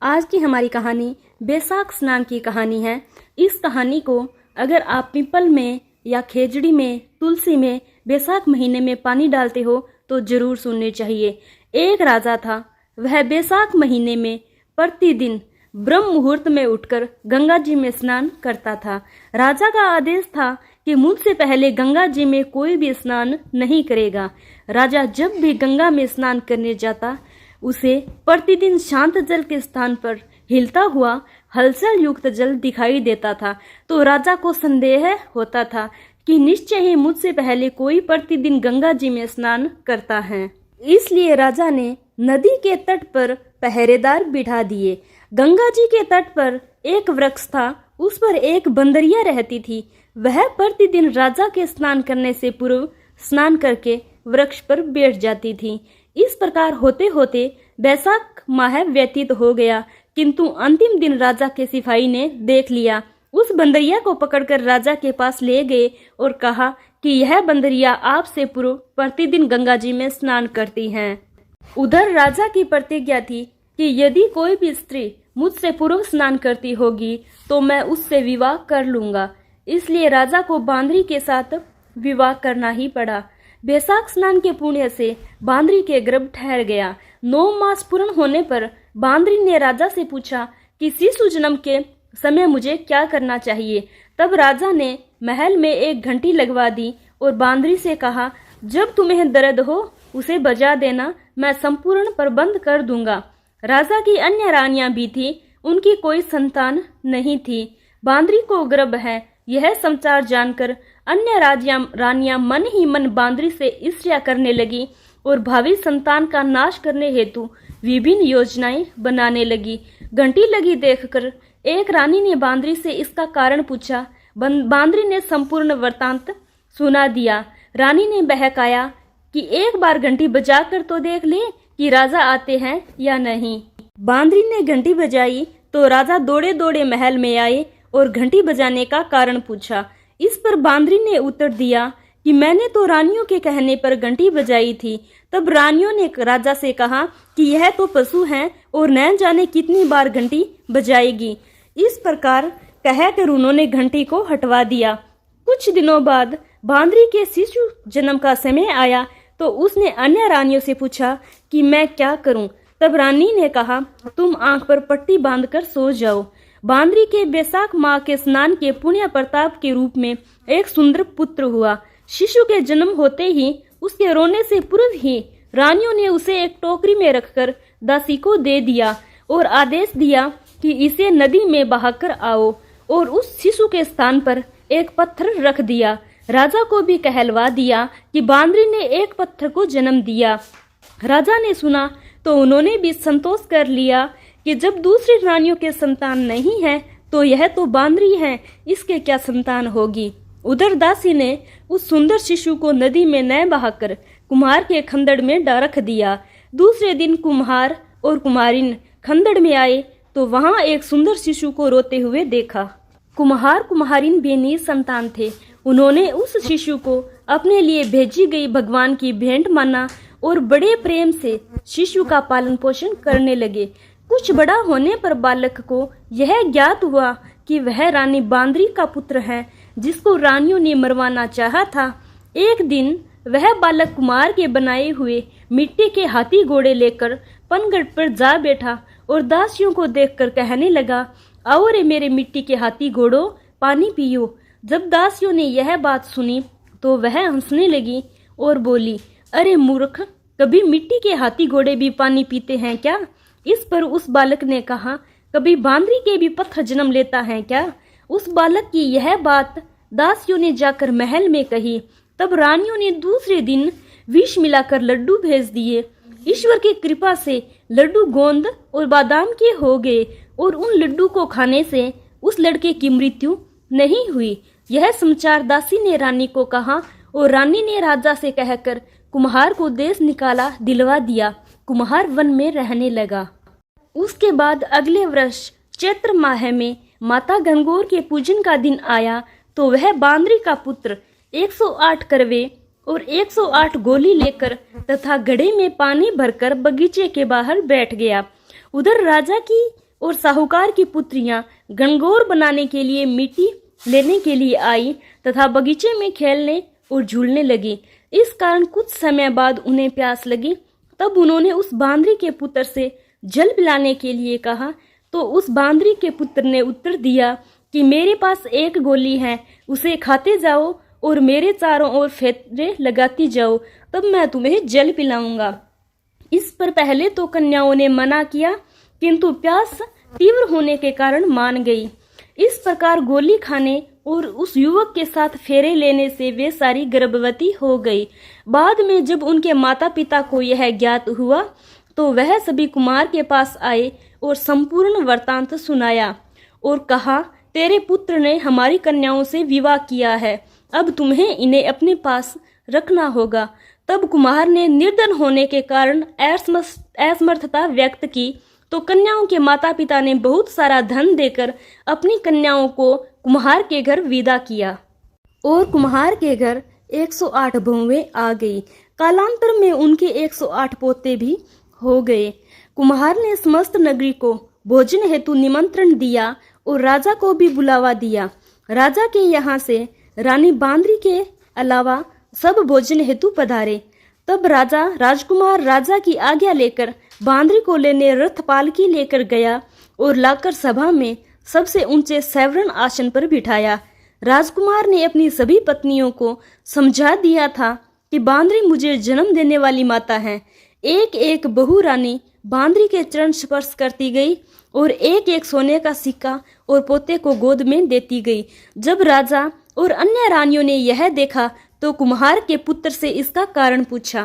आज की हमारी कहानी बैसाख स्नान की कहानी है। इस कहानी को अगर आप पीपल में या खेजड़ी में, तुलसी में बैसाख महीने में पानी डालते हो तो जरूर सुननी चाहिए। एक राजा था, वह बैसाख महीने में प्रतिदिन ब्रह्म मुहूर्त में उठकर गंगा जी में स्नान करता था। राजा का आदेश था कि मुझसे पहले गंगा जी में कोई भी स्नान नहीं करेगा। राजा जब भी गंगा में स्नान करने जाता, उसे प्रतिदिन शांत जल के स्थान पर हिलता हुआ हलचल युक्त जल दिखाई देता था। तो राजा को संदेह होता था कि निश्चय ही मुझसे पहले कोई प्रतिदिन गंगा जी में स्नान करता है। इसलिए राजा ने नदी के तट पर पहरेदार बिठा दिए। गंगा जी के तट पर एक वृक्ष था, उस पर एक बंदरिया रहती थी। वह प्रतिदिन राजा के स्नान करने से पूर्व स्नान करके वृक्ष पर बैठ जाती थी। इस प्रकार होते होते बैसाख माह व्यतीत हो गया, किंतु अंतिम दिन राजा के सिपाही ने देख लिया। उस बंदरिया को पकड़कर राजा के पास ले गए और कहा कि यह बंदरिया आपसे पूर्व प्रतिदिन गंगा जी में स्नान करती है। उधर राजा की प्रतिज्ञा थी कि यदि कोई भी स्त्री मुझसे पूर्व स्नान करती होगी तो मैं उससे विवाह कर लूंगा। इसलिए राजा को बांदरी के साथ विवाह करना ही पड़ा। बैसाख स्नान के पुण्य से बांदरी के गर्भ ठहर गया। 9 मास पूर्ण होने पर बांदरी ने राजा से पूछा कि शिशु जन्म के समय मुझे क्या करना चाहिए। तब राजा ने महल में एक घंटी लगवा दी और बांदरी से कहा, जब तुम्हें दर्द हो उसे बजा देना, मैं संपूर्ण प्रबंध कर दूंगा। राजा की अन्य रानियां भी थी, उनकी कोई संतान नहीं थी। बांदरी को गर्भ है, यह समाचार जानकर अन्य रानियां मन ही मन बांदरी से ईर्ष्या करने लगी और भावी संतान का नाश करने हेतु विभिन्न योजनाएं बनाने लगी। घंटी लगी देखकर एक रानी ने बांदरी से इसका कारण पूछा। बांदरी ने संपूर्ण वृत्तांत सुना दिया। रानी ने बहकाया कि एक बार घंटी बजाकर तो देख ले कि राजा आते हैं या नहीं। बांदरी ने घंटी बजाई तो राजा दौड़े दौड़े महल में आए और घंटी बजाने का कारण पूछा। इस पर बांदरी ने उत्तर दिया कि मैंने तो रानियों के कहने पर घंटी बजाई थी। तब रानियों ने राजा से कहा कि यह तो पशु हैं और न जाने कितनी बार घंटी बजाएगी। इस प्रकार कहकर उन्होंने घंटी को हटवा दिया। कुछ दिनों बाद बांदरी के शिशु जन्म का समय आया तो उसने अन्य रानियों से पूछा कि मैं क्या करूं। तब रानी ने कहा, तुम आंख पर पट्टी बांधकर सो जाओ। बांदरी के बैसाख माह के स्नान के पुण्य प्रताप के रूप में एक सुंदर पुत्र हुआ। शिशु के जन्म होते ही उसके रोने से पूर्व ही रानियों ने उसे एक टोकरी में रखकर दासी को दे दिया और आदेश दिया कि इसे नदी में बहाकर आओ, और उस शिशु के स्थान पर एक पत्थर रख दिया। राजा को भी कहलवा दिया कि बांदरी ने एक पत्थर को जन्म दिया। राजा ने सुना तो उन्होंने भी संतोष कर लिया कि जब दूसरी रानियों के संतान नहीं है तो यह तो बांदरी है, इसके क्या संतान होगी। उधर दासी ने उस सुंदर शिशु को नदी में न बहाकर कुम्हार के खंदड़ में रख दिया। दूसरे दिन कुम्हार और कुम्हारिन खंदड़ में आए तो वहां एक सुंदर शिशु को रोते हुए देखा। कुम्हार कुम्हारिन बेनी संतान थे। उन्होंने उस शिशु को अपने लिए भेजी गई भगवान की भेंट माना और बड़े प्रेम से शिशु का पालन पोषण करने लगे। कुछ बड़ा होने पर बालक को यह ज्ञात हुआ कि वह रानी बांदरी का पुत्र है, जिसको रानियों ने मरवाना चाहा था। एक दिन वह बालक कुमार के बनाए हुए मिट्टी के हाथी घोड़े लेकर पनगढ़ पर जा बैठा और दासियों को देखकर कहने लगा, आओ रे मेरे मिट्टी के हाथी घोड़ों, पानी पियो। जब दासियों ने यह बात सुनी तो वह हंसने लगी और बोली, अरे मूर्ख, कभी मिट्टी के हाथी घोड़े भी पानी पीते हैं क्या? इस पर उस बालक ने कहा, कभी बांदरी के भी पत्थर जन्म लेता है क्या? उस बालक की यह बात दासियों ने जाकर महल में कही। तब रानियों ने दूसरे दिन विष मिलाकर लड्डू भेज दिए। ईश्वर की कृपा से लड्डू गोंद और बादाम के हो गए और उन लड्डू को खाने से उस लड़के की मृत्यु नहीं हुई। यह समाचार दासी ने रानी को कहा और रानी ने राजा से कहकर कुम्हार को देश निकाला दिलवा दिया। कुम्हार वन में रहने लगा। उसके बाद अगले वर्ष चैत्र माह में माता गंगोर के पूजन का दिन आया तो वह बांदरी का पुत्र 108 करवे और 108 गोली लेकर तथा घड़े में पानी भरकर बगीचे के बाहर बैठ गया। उधर राजा की और साहूकार की पुत्रियां गणगौर बनाने के लिए मिट्टी लेने के लिए आई तथा बगीचे में खेलने और झूलने लगी। इस कारण कुछ समय बाद उन्हें प्यास लगी। तब उन्होंने उस बांदरी के पुत्र से जल पिलाने के लिए कहा, तो उस बांदरी के पुत्र ने उत्तर दिया कि मेरे पास एक गोली है, उसे खाते जाओ और मेरे चारों ओर फेरे लगाती जाओ, तब मैं तुम्हें जल पिलाऊंगा। इस पर पहले तो कन्याओं ने मना किया, किंतु प्यास तीव्र होने के कारण मान गई। इस प्रकार गोली खाने और उस युवक के साथ फेरे लेने से वे सारी गर्भवती हो गई। बाद में जब उनके माता पिता को यह ज्ञात हुआ तो वह सभी कुमार के पास आए और संपूर्ण वृत्तांत सुनाया और कहा, तेरे पुत्र ने हमारी कन्याओं से विवाह किया है, अब तुम्हें इन्हें अपने पास रखना होगा। तब कुमार ने निर्धन होने के कारण असमर्थता व्यक्त की, तो कन्याओं के माता पिता ने बहुत सारा धन देकर अपनी कन्याओं को कुम्हार के घर विदा किया और कुम्हार के घर 108 बहुएं आ गई। कालांतर में उनके 108 पोते भी हो गए। कुम्हार ने समस्त नगरी को भोजन हेतु निमंत्रण दिया और राजा को भी बुलावा दिया। राजा के यहाँ से रानी बांदरी के अलावा सब भोजन हेतु पधारे। तब राजा राजकुमार राजा की आज्ञा लेकर बांदरी को लेने रथ पालकी लेकर गया और लाकर सभा में सबसे ऊंचे सैवरण आसन पर बिठाया। राजकुमार ने अपनी सभी पत्नियों को समझा दिया था कि बांदरी मुझे जन्म देने वाली माता है। एक एक बहू रानी बांदरी के चरण स्पर्श करती गई और एक एक सोने का सिक्का और पोते को गोद में देती गई। जब राजा और अन्य रानियों ने यह देखा तो कुम्हार के पुत्र से इसका कारण पूछा।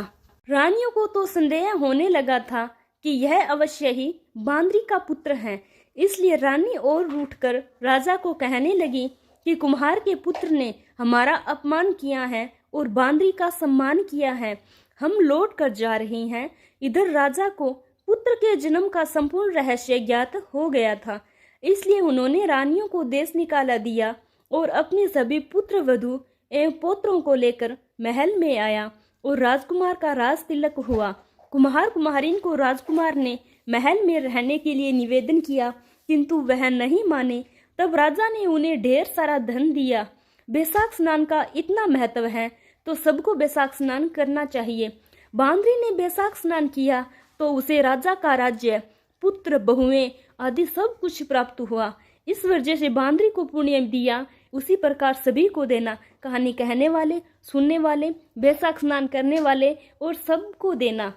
रानियों को तो संदेह होने लगा था कि यह अवश्य ही बांदरी का पुत्र है, इसलिए रानी और रूठकर राजा को कहने लगी कि कुम्हार के पुत्र ने हमारा अपमान किया है और बांदरी का सम्मान किया है, हम लौट कर जा रही हैं। इधर राजा को पुत्र के जन्म का संपूर्ण रहस्य ज्ञात हो गया था, इसलिए उन्होंने रानियों को देश निकाला दिया और अपने सभी पुत्र वधू एवं पोत्रों को लेकर महल में आया और राजकुमार का राज तिलक हुआ। कुम्हार कुम्हारिन को राजकुमार ने महल में रहने के लिए निवेदन किया, किंतु वह नहीं माने। तब राजा ने उन्हें ढेर सारा धन दिया। बैसाख स्नान का इतना महत्व है तो सबको बैसाख स्नान करना चाहिए। बांदरी ने बैसाख स्नान किया तो उसे राजा का राज्य, पुत्र, बहुएं आदि सब कुछ प्राप्त हुआ। इस वजह से बांदरी को पुण्य दिया, उसी प्रकार सभी को देना। कहानी कहने वाले, सुनने वाले, बैसाख स्नान करने वाले और सबको देना।